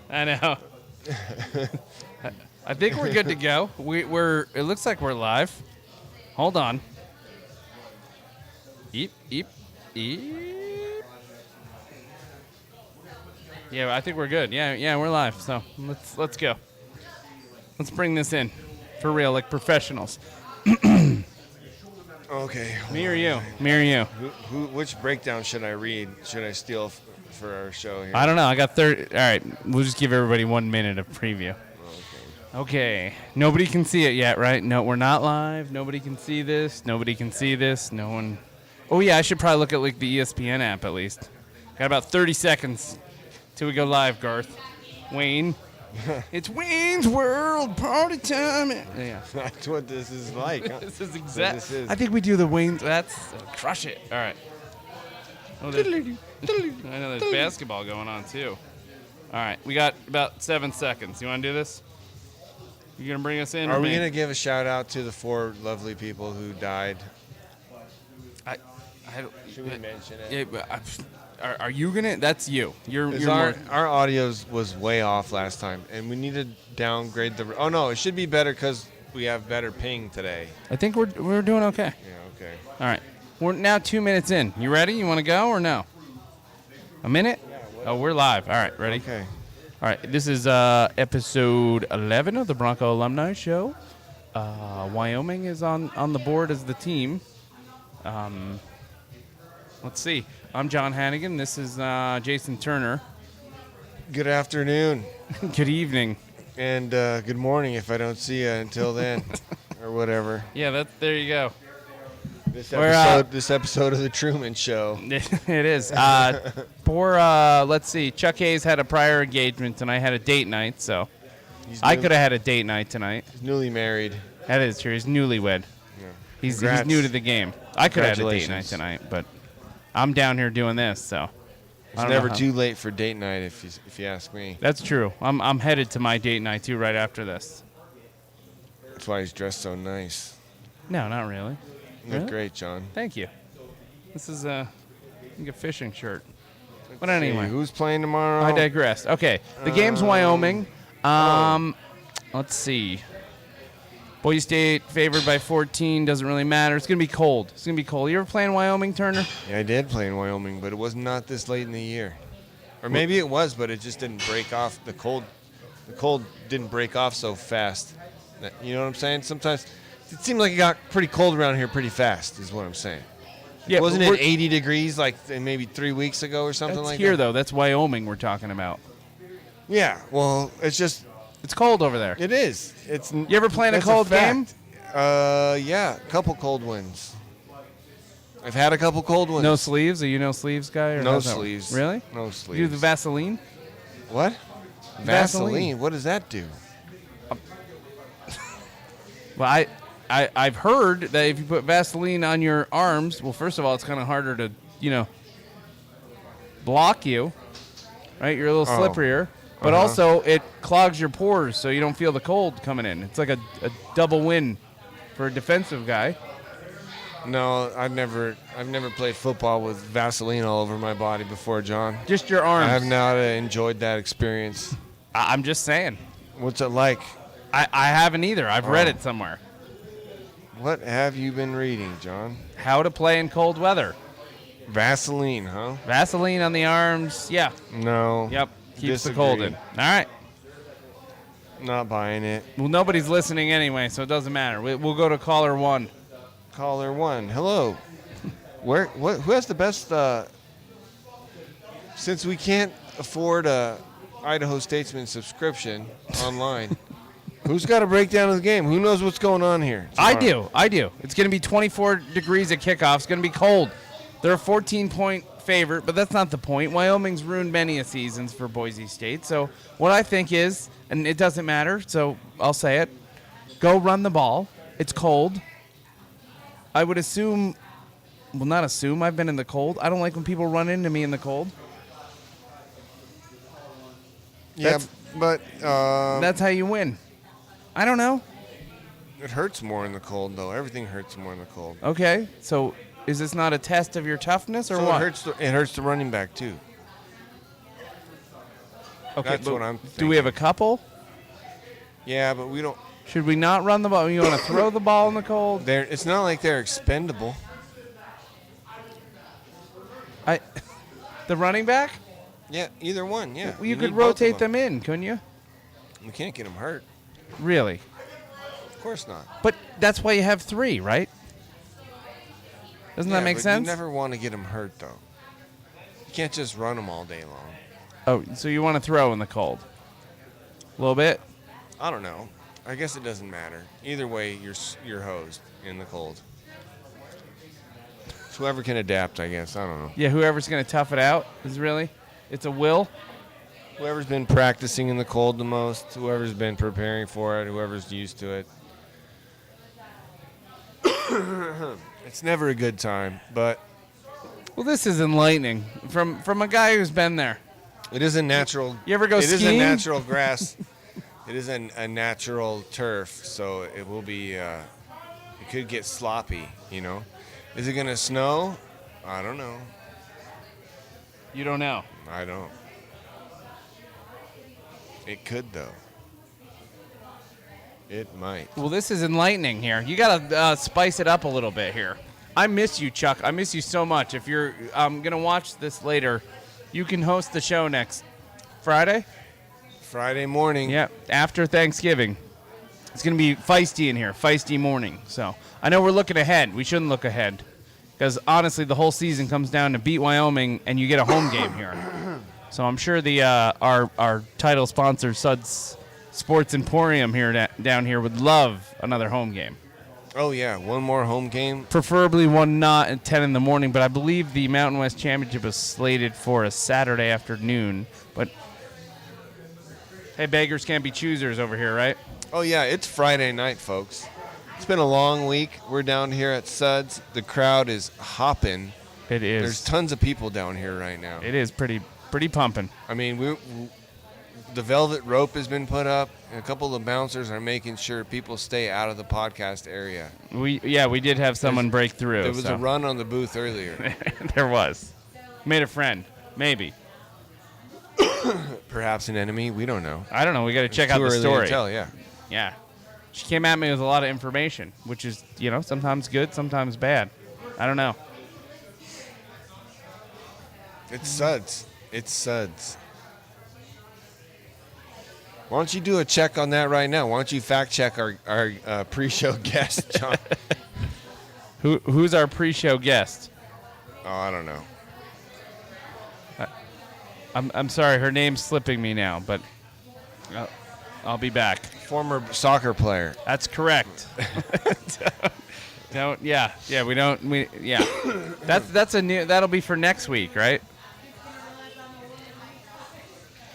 I know. I think we're good to go. It looks like we're live. Hold on. Eep, eep, eep. Yeah, I think we're good. Yeah, we're live. So let's go. Let's bring this in for real, like professionals. Okay. Me or you? Me or you? Which breakdown should I read? Should I steal for our show here? I don't know. I got 30. All right, we'll just give everybody 1 minute of preview. Okay. Nobody can see it yet, right? No, we're not live. Nobody can see this. Nobody can see this. No one. Oh yeah, I should probably look at like the ESPN app at least. Got about 30 seconds till we go live, Garth. Wayne. It's Wayne's World party time. Yeah. That's what this is like. Huh? This is exact. This is. I think we do the Wayne's. That's crush it. All right. Oh, I know there's basketball going on too. All right, we got about 7 seconds. You want to do this? You gonna bring us in? Are we gonna give a shout out to the 4 lovely people who died? Should we mention it? Yeah, but are you gonna? That's you. You're our audio was way off last time, and we need to downgrade the. Oh no, it should be better because we have better ping today. I think we're doing okay. Yeah. Okay. All right, we're now 2 minutes in. You ready? You want to go or no? A minute? Yeah, oh, we're live. All right, ready? Okay. All right, this is episode 11 of the Bronco Alumni Show. Wyoming is on the board as the team. Let's see. I'm John Hannigan. This is Jason Turner. Good afternoon. Good evening. And good morning if I don't see you until then, or whatever. Yeah, there you go. This episode of the Truman Show. It is. Let's see. Chuck Hayes had a prior engagement, and I had a date night, so I could have had a date night tonight. He's newly married. That is true. He's newlywed. Yeah. He's new to the game. I could have had a date night tonight, but I'm down here doing this, so. It's never too late for date night, if you ask me. That's true. I'm headed to my date night, too, right after this. That's why he's dressed so nice. No, not really. You look great, John. Thank you. This is a fishing shirt. But anyway. Who's playing tomorrow? I digress. Okay. The game's Wyoming. Let's see. Boise State favored by 14. Doesn't really matter. It's going to be cold. You ever play in Wyoming, Turner? Yeah, I did play in Wyoming, but it was not this late in the year. Or maybe it was, but it just didn't break off. The cold didn't break off so fast. You know what I'm saying? Sometimes it seemed like it got pretty cold around here pretty fast, is what I'm saying. Yeah, wasn't it 80 degrees like maybe 3 weeks ago or something like that? That's here, though. That's Wyoming we're talking about. Yeah, well, it's cold over there. It is. You ever play in a cold game? Yeah, a couple cold ones. I've had a couple cold ones. No sleeves? Are you no sleeves guy? Or no sleeves. Really? No sleeves. You do the Vaseline? What? Vaseline? What does that do? Well, I've heard that if you put Vaseline on your arms, well, first of all, it's kind of harder to, block you, right? You're a little slipperier. But also, it clogs your pores so you don't feel the cold coming in. It's like a double win for a defensive guy. No, I've never played football with Vaseline all over my body before, John. Just your arms. I have not enjoyed that experience. I'm just saying. What's it like? I haven't either. I've read it somewhere. What have you been reading, John? How to play in cold weather. Vaseline, huh? Vaseline on the arms. Yeah. No. Yep. Keeps the cold in. All right. Not buying it. Well, nobody's listening anyway, so it doesn't matter. We'll go to caller 1. Caller 1. Hello. Who has the best? Since we can't afford a Idaho Statesman subscription online, who's got a breakdown of the game? Who knows what's going on here? Tomorrow? I do. It's going to be 24 degrees at kickoff. It's going to be cold. They're a 14-point favorite, but that's not the point. Wyoming's ruined many a seasons for Boise State. So what I think is, and it doesn't matter, so I'll say it, go run the ball. It's cold. I would assume, well, not assume, I've been in the cold. I don't like when people run into me in the cold. Yeah, but that's how you win. I don't know. It hurts more in the cold, though. Everything hurts more in the cold. Okay, so is this not a test of your toughness or what? It hurts the running back, too. Okay, That's but what I'm thinking. do we have a couple? Yeah, but we don't. Should we not run the ball? You want to throw the ball in the cold? It's not like they're expendable. The running back? Yeah, either one. Yeah, You could need both of rotate them in, couldn't you? We can't get them hurt. Really? Of course not. But that's why you have 3, right? Doesn't that make sense? You never want to get them hurt, though. You can't just run them all day long. Oh, so you want to throw in the cold? A little bit? I don't know. I guess it doesn't matter. Either way, you're hosed in the cold. It's whoever can adapt, I guess. I don't know. Yeah, whoever's going to tough it out is really? It's a will? Whoever's been practicing in the cold the most, whoever's been preparing for it, whoever's used to it. It's never a good time, but Well, this is enlightening from a guy who's been there. it is a natural. You ever go It is a skiing? natural grass. It is a natural turf, so it will be. It could get sloppy, you know. Is it gonna snow? I don't know. You don't know. I don't. It could though. It might. Well, this is enlightening here. You got to spice it up a little bit here. I miss you, Chuck. I miss you so much. If you're going to watch this later, you can host the show next Friday. Friday morning. Yeah, after Thanksgiving. It's going to be feisty in here, feisty morning. So I know we're looking ahead. We shouldn't look ahead because, honestly, the whole season comes down to beat Wyoming, and you get a home game here. So I'm sure the our title sponsor, Suds Sports Emporium here down here, would love another home game. Oh yeah, one more home game. Preferably one not at 10 in the morning, but I believe the Mountain West Championship is slated for a Saturday afternoon. But, hey, beggars can't be choosers over here, right? Oh yeah, it's Friday night, folks. It's been a long week. We're down here at Suds. The crowd is hopping. It is. There's tons of people down here right now. It is pretty pumping. I mean, the velvet rope has been put up, and a couple of the bouncers are making sure people stay out of the podcast area. We did have someone break through. There was a run on the booth earlier. There was. Made a friend, maybe. Perhaps an enemy. We don't know. I don't know. We got to check Too out the early story. to tell, yeah. Yeah. She came at me with a lot of information, which is, sometimes good, sometimes bad. I don't know. It's Suds. It's Suds. Why don't you do a check on that right now? Why don't you fact check our pre-show guest, John? Who's our pre-show guest? Oh, I don't know. I'm sorry, her name's slipping me now, but I'll be back. Former soccer player. That's correct. Don't. Yeah. That'll be for next week, right?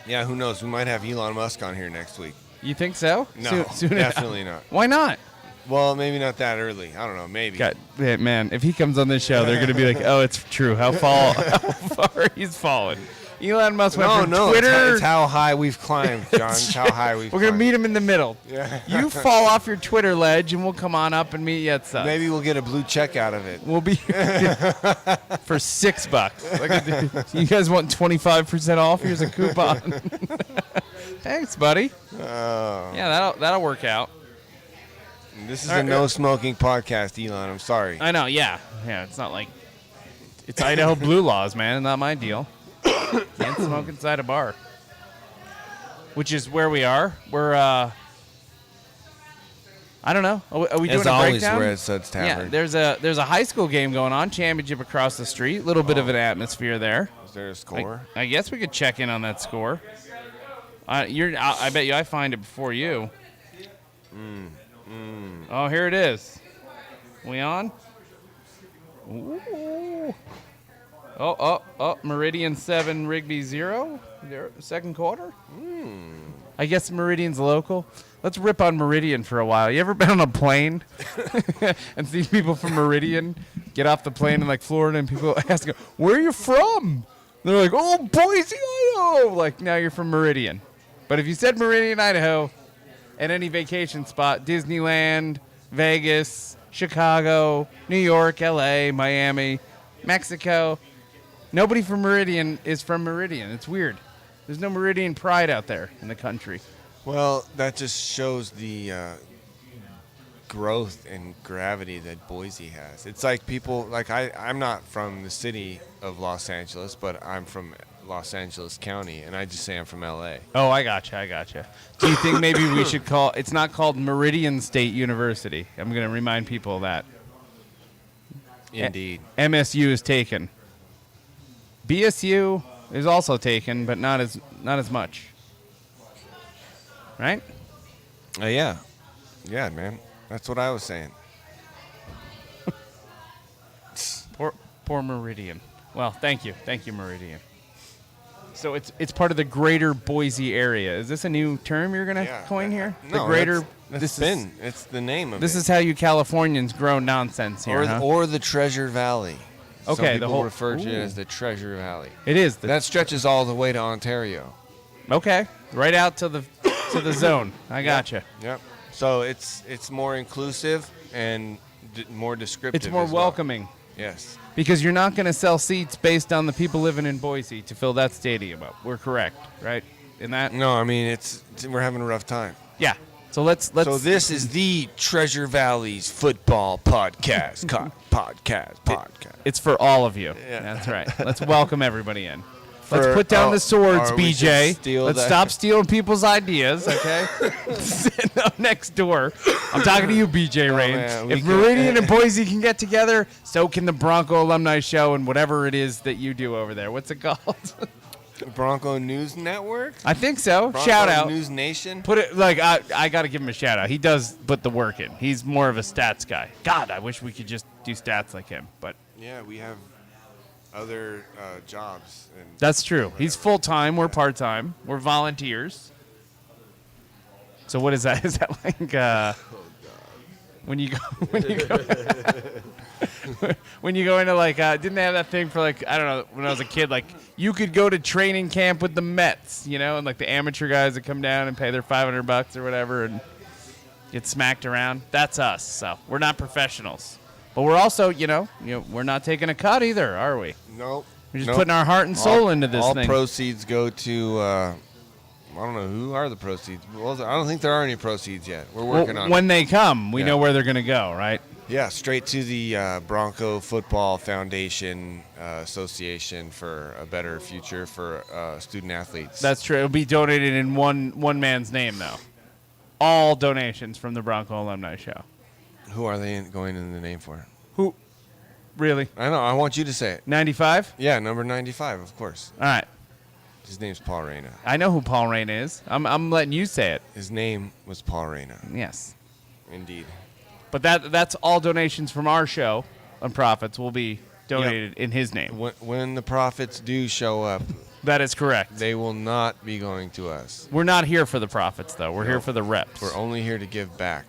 Yeah, who knows? We might have Elon Musk on here next week. You think so? No, Soon definitely not. Why not? Well, maybe not that early. I don't know. Maybe. God, man, if he comes on this show, they're going to be like, oh, it's true. How far he's fallen. Elon Musk went from Twitter. It's how high we've climbed, John. It's how high we've We're going to meet him in the middle. Yeah. You fall off your Twitter ledge, and we'll come on up and meet you at Suds. Maybe we'll get a blue check out of it. We'll be for $6. You guys want 25% off? Here's a coupon. Thanks, buddy. Yeah, that'll work out. This is a no-smoking podcast, Elon. I'm sorry. I know. Yeah. It's not like it's Idaho blue laws, man. Not my deal. Can't smoke inside a bar, which is where we are. We're I don't know. Are we doing As a always, breakdown? we're at Suds Tavern. Yeah, there's a high school game going on, championship across the street. A little bit of an atmosphere there. Is there a score? I guess we could check in on that score. I bet you I find it before you. Oh, here it is. We on? Ooh. Oh, Meridian 7, Rigby 0. Second quarter? I guess Meridian's local. Let's rip on Meridian for a while. You ever been on a plane and see people from Meridian get off the plane in like Florida and people ask them, where are you from? They're like, oh, Boise, Idaho. Like, now you're from Meridian. But if you said Meridian, Idaho, at any vacation spot, Disneyland, Vegas, Chicago, New York, LA, Miami, Mexico, nobody from Meridian is from Meridian. It's weird. There's no Meridian pride out there in the country. Well, that just shows the growth and gravity that Boise has. It's like people, like I'm not from the city of Los Angeles, but I'm from Los Angeles County, and I just say I'm from LA. Oh, I gotcha. Do you think maybe we should call, it's not called Meridian State University. I'm going to remind people of that. Indeed. MSU is taken. BSU is also taken, but not as much. Right? Yeah, man. That's what I was saying. Poor Meridian. Well, thank you, Meridian. So it's part of the greater Boise area. Is this a new term you're gonna coin here? No, the greater. it's the name of this it. is how you Californians grow nonsense here, huh? Or the Treasure Valley. Okay, Some people refer to it as the Treasure Valley. It is. That stretches all the way to Ontario. Okay, right out to the zone. I gotcha. Yep. So it's more inclusive and more descriptive. It's more as well. welcoming. Yes. Because you're not going to sell seats based on the people living in Boise to fill that stadium up. We're correct, right? In that? No, I mean we're having a rough time. Yeah. So let's. So this is the Treasure Valley's football podcast. podcast. It's for all of you. Yeah. That's right. Let's welcome everybody in. Let's put down the swords, we BJ. steal Let's that. stop stealing people's ideas, okay? Sitting up next door. I'm talking to you, BJ Rain. man, If Meridian and Boise can get together, so can the Bronco Alumni Show and whatever it is that you do over there. What's it called? Bronco News Network. I think so. Bronco Shout out. News Nation. Put it like I got to give him a shout out. He does put the work in. He's more of a stats guy. God, I wish we could just do stats like him, but Yeah, we have other jobs. And that's true. He's full time. We're part time. We're volunteers. So what is that? Is that like when you go into like didn't they have that thing for like I don't know when I was a kid like you could go to training camp with the Mets, you know, and like the amateur guys that come down and pay their $500 or whatever and get smacked around. That's us. So we're not professionals, but we're also you know we're not taking a cut either, are we? Nope. We're just putting our heart and soul into this all thing. All proceeds go to, I don't know, who are the proceeds? Well, I don't think there are any proceeds yet. We're working on it. When they come, we know where they're going to go, right? Yeah, straight to the Bronco Football Foundation Association for a better future for student athletes. That's true. It'll be donated in one man's name, though. All donations from the Bronco Alumni Show. Who are they going in the name for? Who? Really? I know. I want you to say it. 95? Yeah, number 95, of course. All right. His name's Paul Reyna. I know who Paul Reyna is. I'm letting you say it. His name was Paul Reyna. Yes. Indeed. But that's all donations from our show and profits will be donated in his name. When the profits do show up, that is correct. They will not be going to us. We're not here for the profits, though. We're here for the reps. We're only here to give back.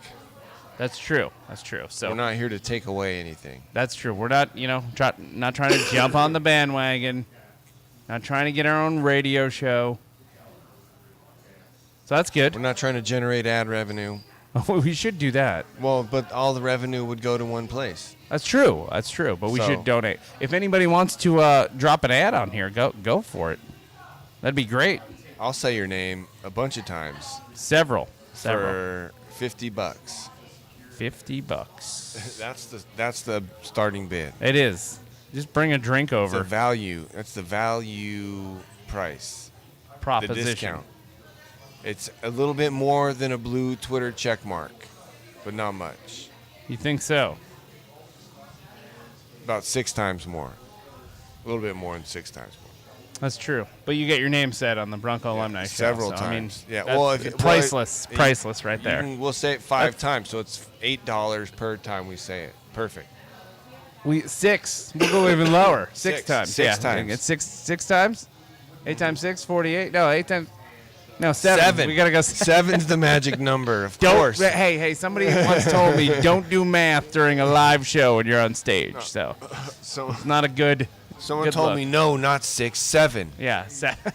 That's true. That's true. So we're not here to take away anything. That's true. We're not, not trying to jump on the bandwagon. Not trying to get our own radio show. So that's good. We're not trying to generate ad revenue. We should do that. Well, but all the revenue would go to one place. That's true. That's true. But we should donate. If anybody wants to drop an ad on here, go for it. That'd be great. I'll say your name a bunch of times. Several. For $50. $50. That's the starting bid. It is. Just bring a drink over. It's the value. That's the value price. Proposition. The discount. It's a little bit more than a blue Twitter check mark, but not much. You think so? About 6 times more. A little bit more than 6 times more. That's true. But you get your name said on the Bronco Alumni Show. Several times. I mean, priceless right there. We'll say it 5 times, so it's $8 per time we say it. Perfect. 6. We'll go even lower. 6 times. 6 times. It's 6 times? 8 times 6, 48? No, 8 times. No, 7. We got to go. 7's the magic number, of course. Hey, somebody once told me don't do math during a live show when you're on stage. So it's not a good. Someone told me no, not 6, 7. Yeah, 7.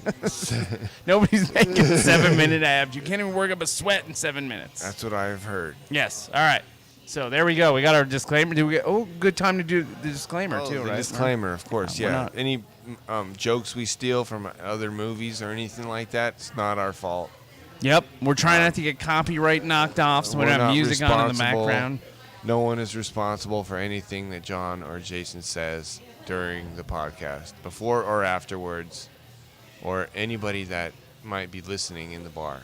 Nobody's making 7-minute abs. You can't even work up a sweat in 7 minutes. That's what I've heard. Yes. All right. So there we go. We got our disclaimer. Do we get? Oh, good time to do the disclaimer too, the right? disclaimer, of course. Why Yeah. not? Any jokes we steal from other movies or anything like that, it's not our fault. Yep. We're trying not to get copyright knocked off, so we We're don't have not music on in the responsible. background. No one is responsible for anything that John or Jason says during the podcast, before or afterwards, or anybody that might be listening in the bar,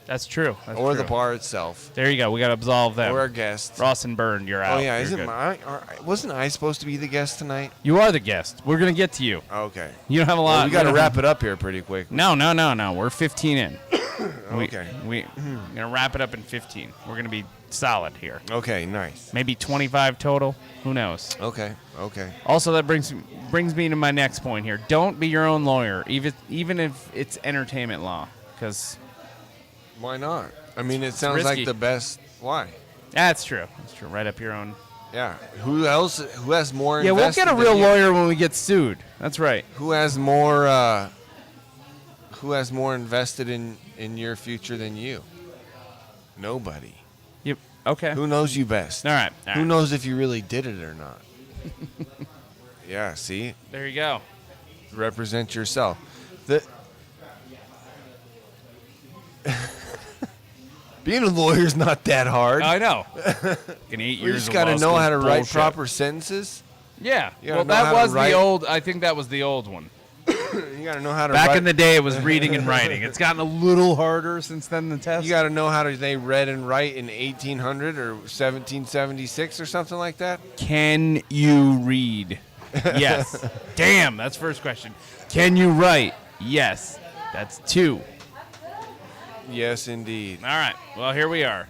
That's true. That's or true. the bar itself, There you go. We got to absolve them. or our guest. Ross and Byrne, you're out. Oh yeah, You're good. wasn't I supposed to be the guest tonight? You are the guest. We're gonna get to you. Okay. You don't have a lot. Well, we got to don't wrap have- it up here pretty quick. No. We're 15 in. Okay. We're gonna wrap it up in 15. We're gonna be solid here. Okay, nice. Maybe 25 total. Who knows? Okay. Also, that brings me to my next point here. Don't be your own lawyer, even if it's entertainment law, because Why not? I mean, it sounds risky. like the best. Why? that's true. That's true. Right up your own. Yeah. Who else? Who has more? Yeah, we'll get a invested real than you? lawyer when we get sued. That's right. Who has more? Who has more invested in your future than you? Nobody. Yep. Okay. Who knows you best? All right. All Who right. knows if you really did it or not? Yeah. See, There you go. represent yourself. The being a lawyer is not that hard. I know. In 8 years, You just of got to law know school how to write bullshit. proper sentences. Yeah. You Well, gotta know how that to was write. the old. I think that was the old one. You got to know how to Back write. in the day, it was reading and writing. It's gotten a little harder since then. The test. You got to know how to they read and write in 1800 or 1776 or something like that. Can you read? Yes. Damn, that's first question. Can you write? Yes. That's 2. Yes, indeed. All right. Well, here we are.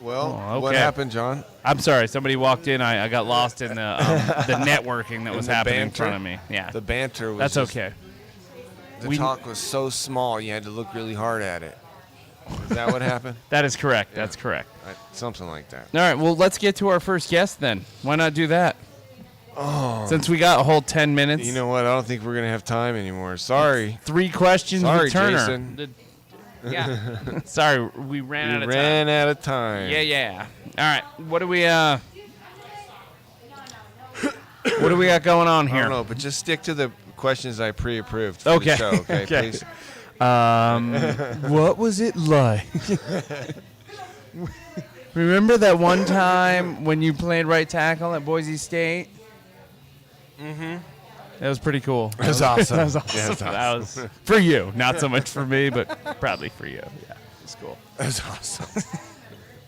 Well, Oh, what okay. happened, John? I'm sorry. Somebody walked in. I got lost in the networking that was the happening in banter? front of me. Yeah. The banter was That's just- okay. The We- talk was so small, you had to look really hard at it. Is that what happened? That is correct. That's correct. Something like that. All right. Well, let's get to our first guest then. Why not do that? Oh. Since we got a whole 10 minutes. You know what? I don't think we're going to have time anymore. Sorry. 3 questions Sorry, with Turner. Jason. Yeah. Sorry, we ran out We of ran time. out of time. Yeah. All right. What do we got going on I here? don't know, but just stick to the questions I pre-approved for Okay. the show, okay, Okay. please? What was it like? Remember that one time when you played right tackle at Boise State? Mm-hmm. That was pretty cool. That was awesome. That was awesome. Yeah, that's That was for you, not so much for me, but proudly for you. Yeah, it's cool. That's awesome.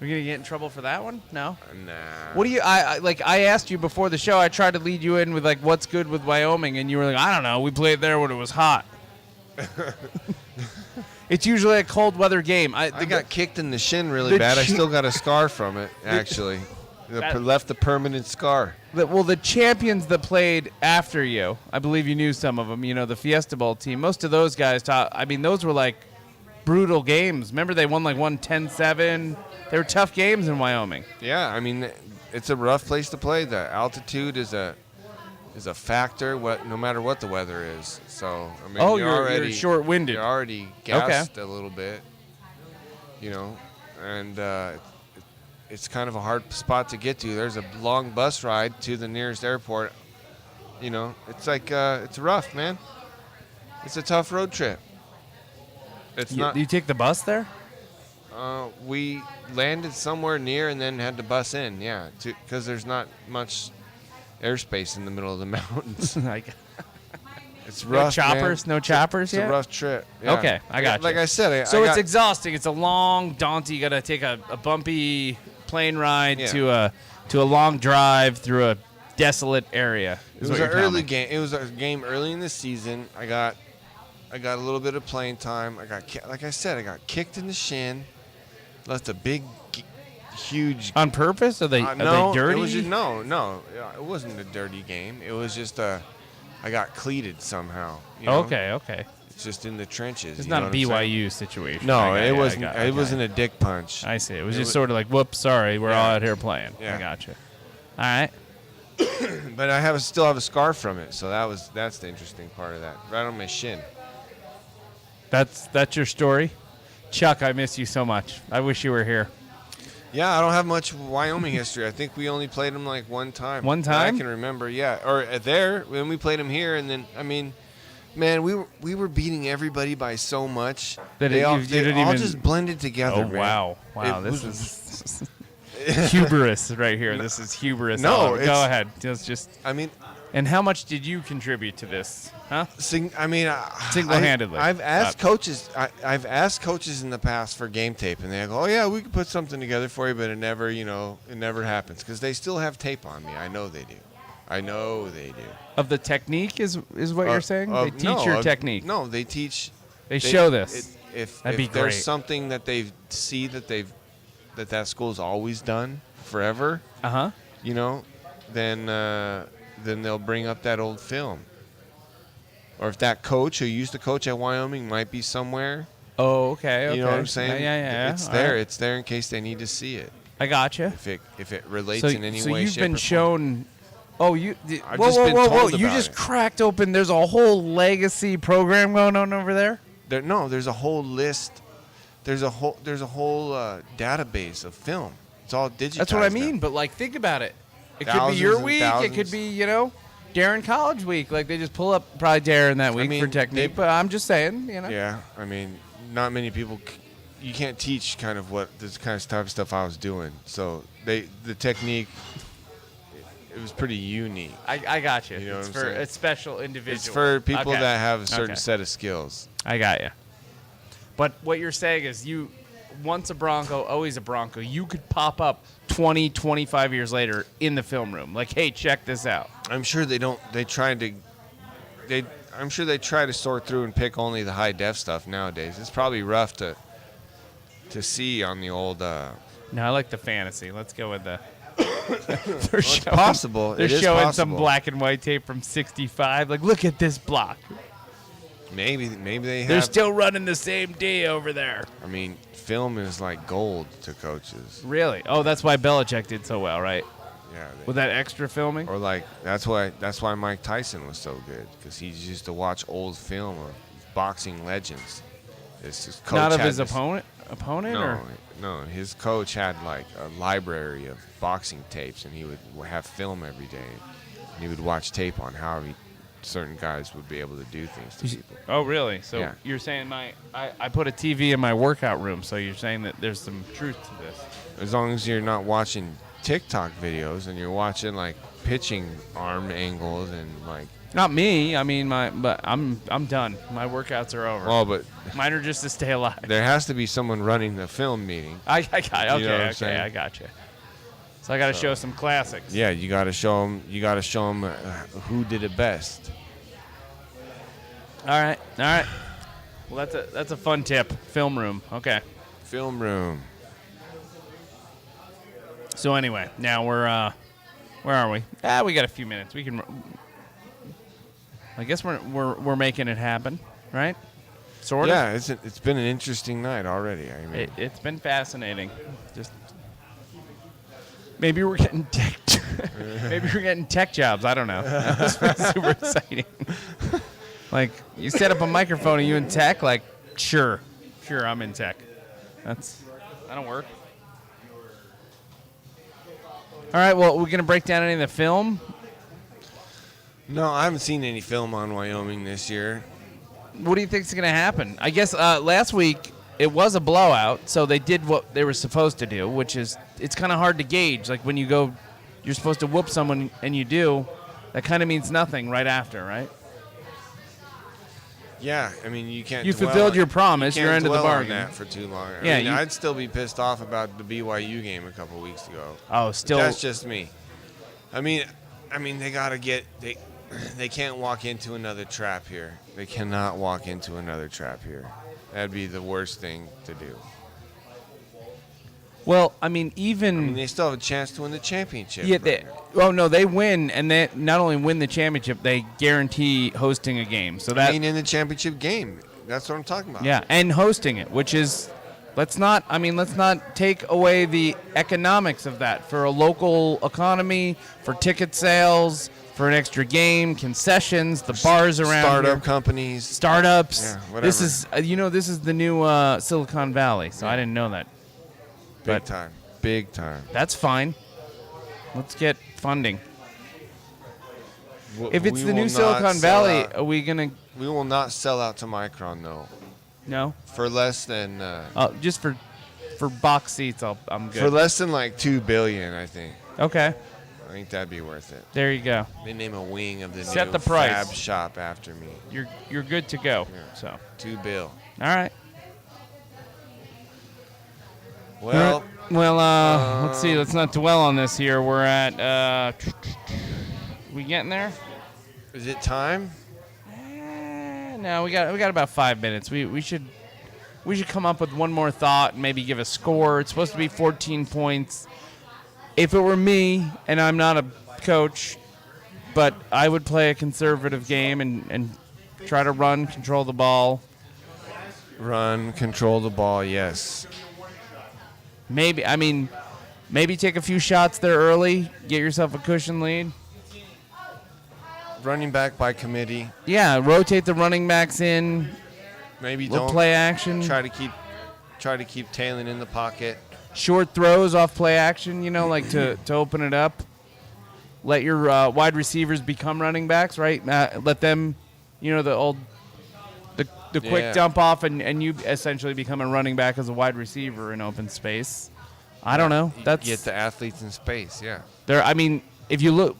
We gonna get in trouble for that one? No. Nah. What do you? I asked you before the show. I tried to lead you in with like what's good with Wyoming, and you were like, I don't know. We played there when it was hot. It's usually a cold weather game. I got kicked in the shin really the bad. I chi- still got a scar from it, actually. Left a permanent scar. the champions that played after you, I believe you knew some of them. You know, the Fiesta Bowl team. Most of those guys those were like brutal games. Remember, they won like 10-7. They were tough games in Wyoming. Yeah, I mean, it's a rough place to play. The altitude is a factor. No matter what the weather is. So I mean, you're short-winded. You're already gassed a little bit. You know, and it's kind of a hard spot to get to. There's a long bus ride to the nearest airport. You know, it's like it's rough, man. It's a tough road trip. It's not. Do you take the bus there? We landed somewhere near and then had to bus in, yeah, because there's not much airspace in the middle of the mountains. It's rough, choppers? man. No choppers It's yet? a rough trip. Yeah. Okay, I got you. Like I said, So I it's got, exhausting. It's a long, daunting. You got to take a bumpy plane ride Yeah. to a long drive through a desolate area. it was an early game. It was a game early in the season. I got a little bit of playing time. Like I said, I got kicked in the shin. Left a big, huge. On purpose? Are they No, dirty? it was just, no. It wasn't a dirty game. It was just I got cleated somehow. You know? Okay. It's just in the trenches. It's you not know a what I'm saying? BYU situation. No, I got it you, wasn't. I got It you. wasn't a dick punch. I see. It was It just was- sort of like, whoops, sorry, we're all Yeah. out here playing. Yeah. I got you. All right. But I still have a scar from it, so that's the interesting part of that. Right on my shin. That's your story? Chuck, I miss you so much. I wish you were here. Yeah, I don't have much Wyoming history. I think we only played them like one time. One that time? I can remember, yeah. Or there, when we played them here, and then, I mean, man, we were beating everybody by so much. That they all didn't even just blended together, Oh, man. wow. This is hubris right here. This is hubris. No, Go ahead. Just. I mean, And how much did you contribute to this? Huh? Single-handedly. I've asked coaches. I've asked coaches in the past for game tape, and they go, "Oh yeah, we could put something together for you," but it never happens because they still have tape on me. I know they do. Of the technique is what you're saying? They teach your technique. No, they teach. They show this. If That'd be there's great. something that they see that school's always done forever, then they'll bring up that old film. Or if that coach who used to coach at Wyoming might be somewhere, Oh, okay. you know what I'm saying? Yeah. It's All there. right. It's there in case they need to see it. I gotcha. If it relates So, in any way, you've shape, been or form. shown. Oh, I've just been told You about just it. cracked open. There's a whole legacy program going on over there. There's a whole list. There's a whole database of film. It's all digitized. That's what I now. mean. But like, think about it. It could be Thousands your and week. It could thousands. be Darren College week. Like they just pull up probably Darren that week for technique. But I'm just saying, Yeah, I mean, not many people. You can't teach kind of what this kind of type of stuff I was doing. So the technique, it was pretty unique. I got you. You know It's what I'm for saying? a special individual. It's for people Okay. that have a certain Okay. set of skills. I got you. But what you're saying is once a Bronco, always a Bronco. You could pop up 20, 25 years later in the film room. Like, hey, check this out. I'm sure they don't. I'm sure they try to sort through and pick only the high def stuff nowadays. It's probably rough to see on the old. No, I like the fantasy. Let's go with the. It's possible. They're It is showing some possible. black and white tape from '65. Like, look at this block. Maybe they have. They're still running the same D over there. I mean, film is like gold to coaches. Really? Oh, that's why Belichick did so well, right? Yeah. With that extra filming. Or like that's why Mike Tyson was so good because he used to watch old film of boxing legends. His coach Not of had his this- opponent, or No. His coach had like a library of boxing tapes, and he would have film every day. And he would watch tape on how certain guys would be able to do things to people. Oh, really? So Yeah. you're saying I put a TV in my workout room, so you're saying that there's some truth to this. As long as you're not watching TikTok videos and you're watching like pitching arm angles and like. Not me. I mean, but I'm done. My workouts are over. Oh, but Mine are just to stay alive. there has to be someone running the film meeting. I got okay. You know what I'm Okay, saying? I got you. So I got to show some classics. Yeah, you got to show them. You got to show them who did it best. All right. Well, that's a fun tip. Film room. Okay. Film room. So anyway, now where are we? We got a few minutes. We can. I guess we're making it happen, right? Sort of. Yeah, it's been an interesting night already. I mean, It's been fascinating. Just maybe we're getting tech. Maybe we're getting tech jobs. I don't know. That's super exciting. Like you set up a microphone and you in tech. Like sure, I'm in tech. That'll work. All right. Well, we're gonna break down any of the film. no, I haven't seen any film on Wyoming this year. What do you think is going to happen? I guess last week it was a blowout, so they did what they were supposed to do, which is it's kind of hard to gauge. Like when you go, you're supposed to whoop someone, and you do, that kind of means nothing right after, right? Yeah, I mean you can't. You dwell fulfilled on- your promise, you your can't end of the dwell on bargain. that for too long. Yeah, I mean, you- I'd still be pissed off about the BYU game a couple weeks ago. Oh, still. That's just me. I mean, they gotta get they can't walk into another trap here. They cannot walk into another trap here. That'd be the worst thing to do. Well, I mean, even They still have a chance to win the championship. yeah. right They win, and they not only win the championship, they guarantee hosting a game. So that in the championship game. That's what I'm talking about. yeah, and hosting it, which is let's not take away the economics of that for a local economy, for ticket sales, for an extra game, concessions, the bars around Startup here. companies. Startups. Yeah, whatever. This is this is the new Silicon Valley, so I didn't know that. Big time. Big time. That's fine. Let's get funding. If it's We the new will Silicon not Valley, sell out. are we gonna? We will not sell out to Micron, though. No. For less than Just for box seats, I'm good. for less than like $2 billion, I think. Okay. I think that'd be worth it. There you go. They name a wing of the Set new the price. Fab shop after me. You're good to go. Yeah. So. $2 billion. All right. Well, Well, let's see. Let's not dwell on this here. We're at. We getting there? is it time? No, we got about 5 minutes. We should come up with one more thought and maybe give a score. It's supposed to be 14 points. If it were me, and I'm not a coach, but I would play a conservative game and try to run, control the ball. Run, control the ball, yes. Maybe take a few shots there early, get yourself a cushion lead. Running back by committee. Yeah, rotate the running backs in. Maybe Little don't play action. try to keep tailing in the pocket. Short throws off play action, like to open it up. Let your wide receivers become running backs, right? Let them, the quick Yeah. dump off, and you essentially become a running back as a wide receiver in open space. I don't know. That's Get the athletes in space, yeah. there. If you look,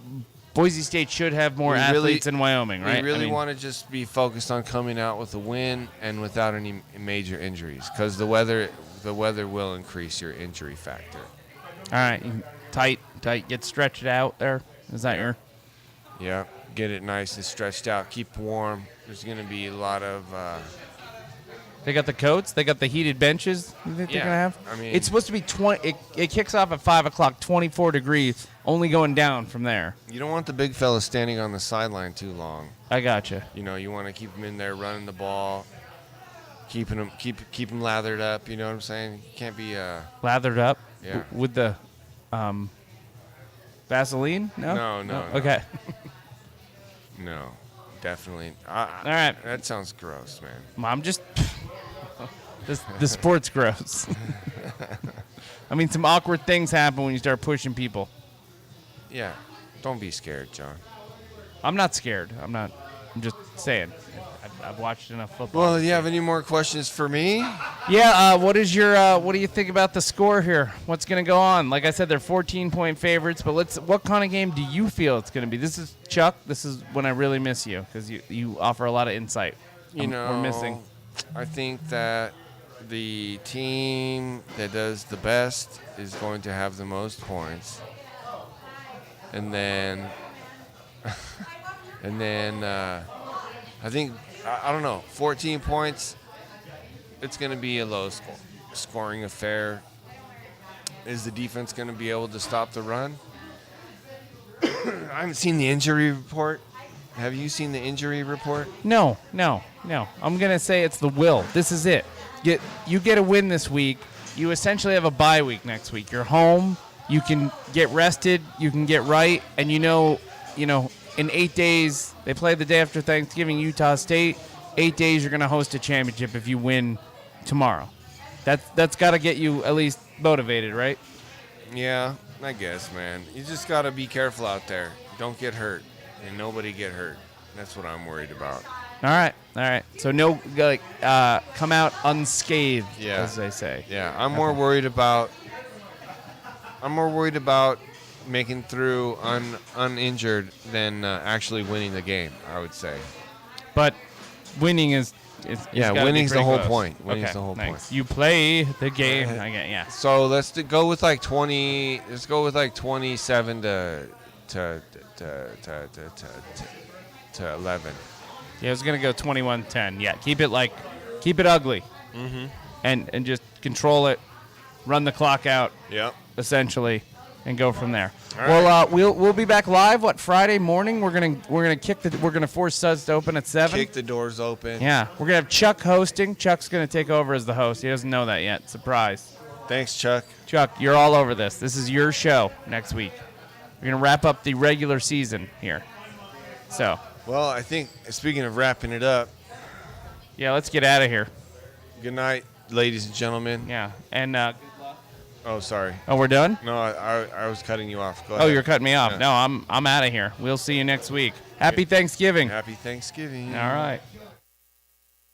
Boise State should have more We athletes in Wyoming, right? We really want to just be focused on coming out with a win and without any major injuries, because the weather will increase your injury factor. All right, tight, get stretched out there. Is that your? Yeah, get it nice and stretched out. Keep warm. There's going to be a lot of. They got the coats. They got the heated benches. You think they're Yeah, gonna have? I mean- it's supposed to be 20. It kicks off at 5 o'clock, 24 degrees, only going down from there. You don't want the big fella standing on the sideline too long. I gotcha. You want to keep them in there running the ball, keep them lathered up. You know what I'm saying? You can't be Lathered up. Yeah. With the, Vaseline. No. Okay. No, definitely. All right. That sounds gross, man. Mom, just the sport's gross. Some awkward things happen when you start pushing people. Yeah, don't be scared, John. I'm not scared. I'm just saying. I've watched enough football. Well, do you have any more questions for me? Yeah. What do you think about the score here? What's going to go on? Like I said, they're 14-point favorites. But what kind of game do you feel it's going to be? This is Chuck. This is when I really miss you because you offer a lot of insight. We're missing. I think that the team that does the best is going to have the most points, and then I think. I don't know. 14 points. It's going to be a low scoring affair. Is the defense going to be able to stop the run? I haven't seen the injury report. Have you seen the injury report? No. I'm going to say it's the will. This is it. You get a win this week. You essentially have a bye week next week. You're home. You can get rested. You can get right. And in 8 days, they play the day after Thanksgiving, Utah State. 8 days, you're going to host a championship if you win tomorrow. That's got to get you at least motivated, right? Yeah, I guess, man. You just got to be careful out there. Don't get hurt, and nobody get hurt. That's what I'm worried about. All right. So no, come out unscathed, as they say. Yeah, I'm more worried about making through uninjured than actually winning the game, I would say. But winning is winning's the whole close. point. Winning's Okay, the whole thanks. point. You play the game. Yeah. So let's go with like 20. Let's go with like 27 to 11. Yeah, I was gonna go 21-10. Yeah, keep it ugly, and just control it, run the clock out. Yep. Essentially, and go from there. All Well, we'll be back live. Friday morning? We're gonna force Suds to open at 7. Kick the doors open. Yeah, we're gonna have Chuck hosting. Chuck's gonna take over as the host. He doesn't know that yet. Surprise. Thanks, Chuck. Chuck, you're all over this. This is your show next week. We're gonna wrap up the regular season here. So, Well, I think, speaking of wrapping it up, yeah, let's get out of here. good night, ladies and gentlemen. Yeah. And, Oh, sorry. oh, we're done? No, I was cutting you off. Go Oh, ahead. you're cutting me off. Yeah. No, I'm out of here. We'll see you next week. Happy Thanksgiving. Happy Thanksgiving. All right.